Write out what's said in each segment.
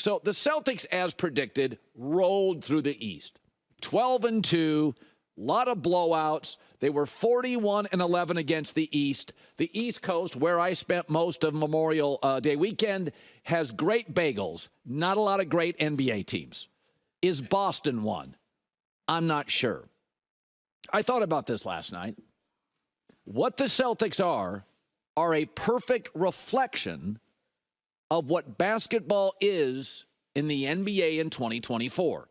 So the Celtics, as predicted, rolled through the East. 12-2, a lot of blowouts. They were 41-11 against the East. The East Coast, where I spent most of Memorial Day weekend, has great bagels. Not a lot of great NBA teams. Is Boston one? I'm not sure. I thought about this last night. What the Celtics are a perfect reflection of what basketball is in the NBA in 2024.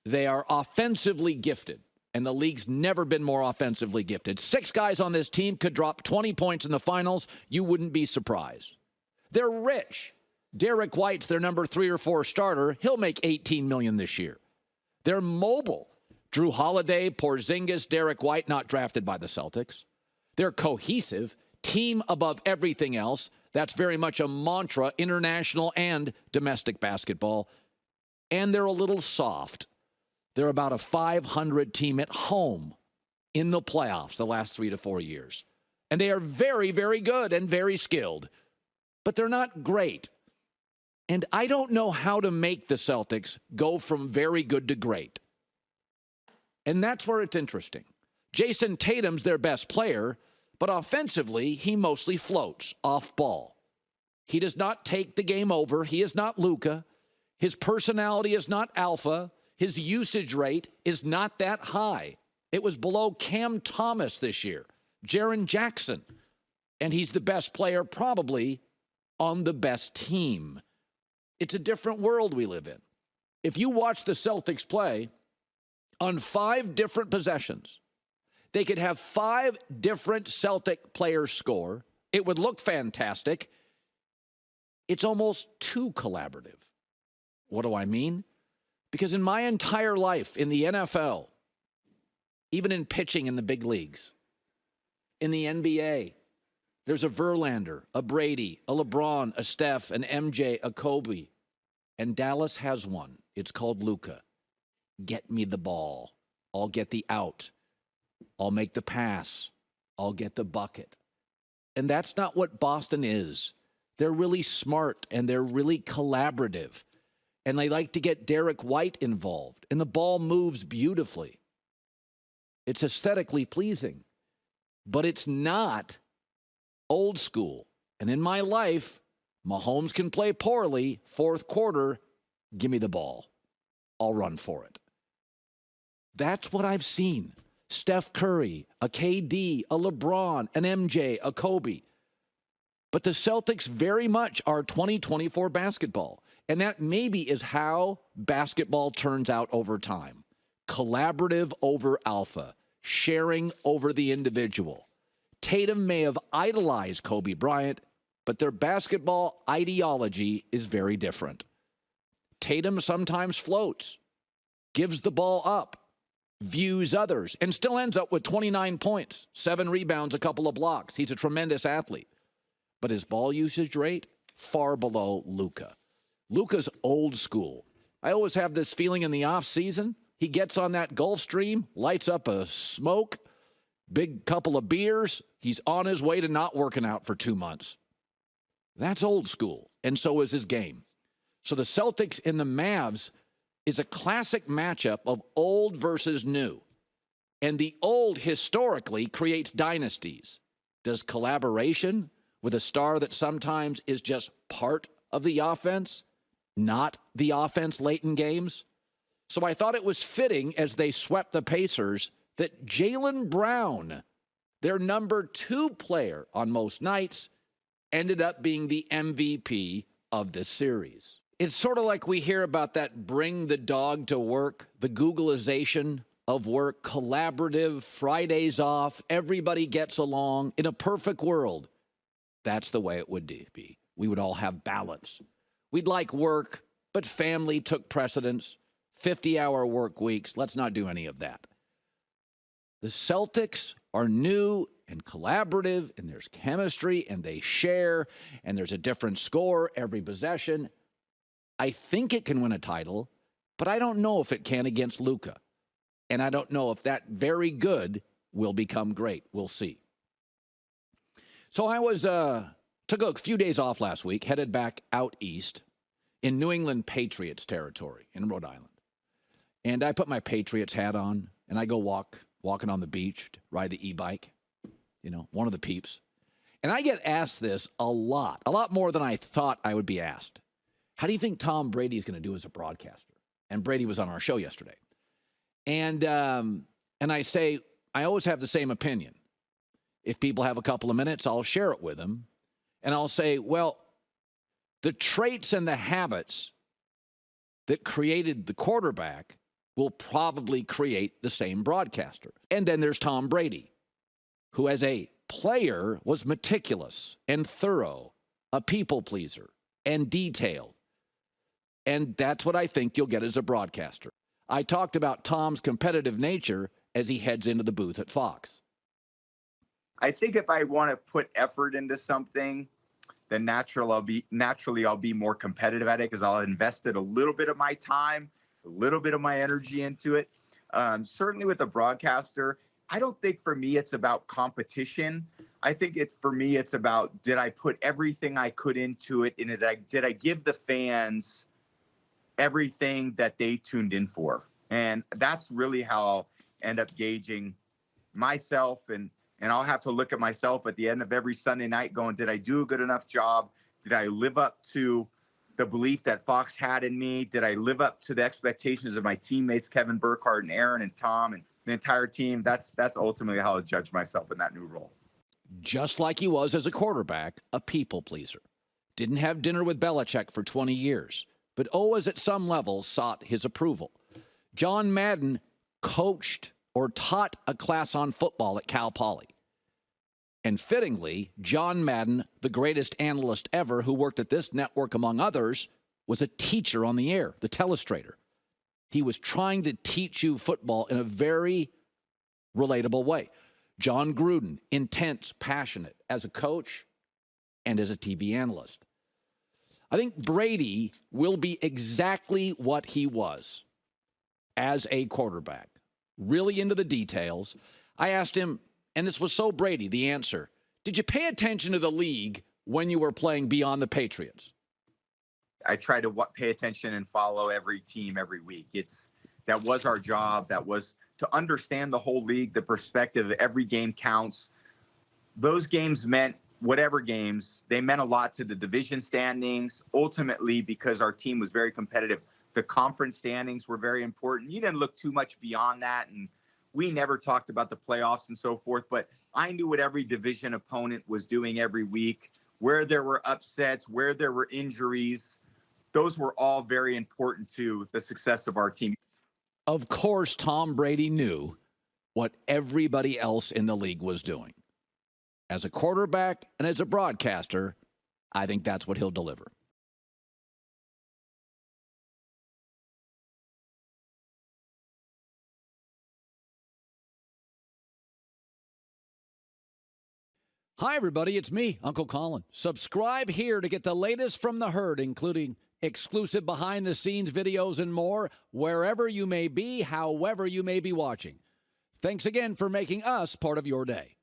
They are offensively gifted, and the league's never been more offensively gifted. 6 guys on this team could drop 20 points in the finals. You wouldn't be surprised. They're rich. Derek White's their number 3 or 4 starter. He'll make $18 million this year. They're mobile. Drew Holiday, Porzingis, Derek White, not drafted by the Celtics. They're cohesive, team above everything else. That's very much a mantra, international and domestic basketball. And they're a little soft. They're about a 500 team at home in the playoffs the last 3 to 4 years. And they are very, very good and very skilled. But they're not great. And I don't know how to make the Celtics go from very good to great. And that's where it's interesting. Jason Tatum's their best player, but offensively, he mostly floats off ball. He does not take the game over. He is not Luka. His personality is not alpha. His usage rate is not that high. It was below Cam Thomas this year, Jaren Jackson. And he's the best player probably on the best team. It's a different world we live in. If you watch the Celtics play on 5 different possessions, they could have 5 different Celtic players score. It would look fantastic. It's almost too collaborative. What do I mean? Because in my entire life in the NFL, even in pitching in the big leagues, in the NBA, there's a Verlander, a Brady, a LeBron, a Steph, an MJ, a Kobe. And Dallas has one. It's called Luka. Get me the ball. I'll get the out. I'll make the pass. I'll get the bucket. And that's not what Boston is. They're really smart and they're really collaborative. And they like to get Derek White involved. And the ball moves beautifully. It's aesthetically pleasing. But it's not old school. And in my life, Mahomes can play poorly. 4th quarter, give me the ball. I'll run for it. That's what I've seen. Steph Curry, a KD, a LeBron, an MJ, a Kobe. But the Celtics very much are 2024 basketball. And that maybe is how basketball turns out over time. Collaborative over alpha. Sharing over the individual. Tatum may have idolized Kobe Bryant, but their basketball ideology is very different. Tatum sometimes floats, gives the ball up, views others, and still ends up with 29 points, 7 rebounds, a couple of blocks. He's a tremendous athlete. But his ball usage rate, far below Luka. Luka's old school. I always have this feeling in the offseason, he gets on that Gulfstream, lights up a smoke, big couple of beers, he's on his way to not working out for 2 months. That's old school, and so is his game. So the Celtics and the Mavs is a classic matchup of old versus new. And the old historically creates dynasties. Does collaboration with a star that sometimes is just part of the offense, not the offense late in games? So I thought it was fitting as they swept the Pacers that Jaylen Brown, their number 2 player on most nights, ended up being the MVP of this series. It's sort of like we hear about that bring the dog to work, the Googleization of work, collaborative, Fridays off, everybody gets along. In a perfect world, that's the way it would be. We would all have balance. We'd like work, but family took precedence. 50-hour work weeks. Let's not do any of that. The Celtics are new and collaborative, and there's chemistry, and they share, and there's a different score every possession. I think it can win a title, but I don't know if it can against Luka. And I don't know if that very good will become great. We'll see. So I took a few days off last week, headed back out east. in New England Patriots territory in Rhode Island. And I put my Patriots hat on, and I go walking on the beach, ride the e-bike, one of the peeps. And I get asked this a lot more than I thought I would be asked. How do you think Tom Brady is going to do as a broadcaster? And Brady was on our show yesterday. And I say, I always have the same opinion. If people have a couple of minutes, I'll share it with them. And I'll say, well, the traits and the habits that created the quarterback will probably create the same broadcaster. And then there's Tom Brady, who as a player was meticulous and thorough, a people pleaser, and detailed. And that's what I think you'll get as a broadcaster. I talked about Tom's competitive nature as he heads into the booth at Fox. I think if I want to put effort into something, then naturally I'll be more competitive at it because I'll invested a little bit of my time, a little bit of my energy into it. Certainly with a broadcaster, I don't think for me it's about competition. I think for me it's about, did I put everything I could into it, and did I give the fans everything that they tuned in for? And that's really how I'll end up gauging myself, and I'll have to look at myself at the end of every Sunday night going, did I do a good enough job? Did I live up to the belief that Fox had in me? Did I live up to the expectations of my teammates, Kevin Burkhardt and Aaron and Tom and the entire team? That's ultimately how I judge myself in that new role. Just like he was as a quarterback, a people pleaser. Didn't have dinner with Belichick for 20 years, but always at some level sought his approval. John Madden coached or taught a class on football at Cal Poly. And fittingly, John Madden, the greatest analyst ever who worked at this network, among others, was a teacher on the air, the telestrator. He was trying to teach you football in a very relatable way. John Gruden, intense, passionate as a coach and as a TV analyst. I think Brady will be exactly what he was as a quarterback, really into the details. I asked him, and this was so Brady, the answer, did you pay attention to the league when you were playing beyond the Patriots? I try to pay attention and follow every team every week. That was our job. That was to understand the whole league, the perspective. Every game counts. Those games meant whatever games. They meant a lot to the division standings. Ultimately, because our team was very competitive, the conference standings were very important. You didn't look too much beyond that, and we never talked about the playoffs and so forth, but I knew what every division opponent was doing every week, where there were upsets, where there were injuries. Those were all very important to the success of our team. Of course, Tom Brady knew what everybody else in the league was doing. As a quarterback and as a broadcaster, I think that's what he'll deliver. Hi, everybody. It's me, Uncle Colin. Subscribe here to get the latest from the herd, including exclusive behind-the-scenes videos and more, wherever you may be, however you may be watching. Thanks again for making us part of your day.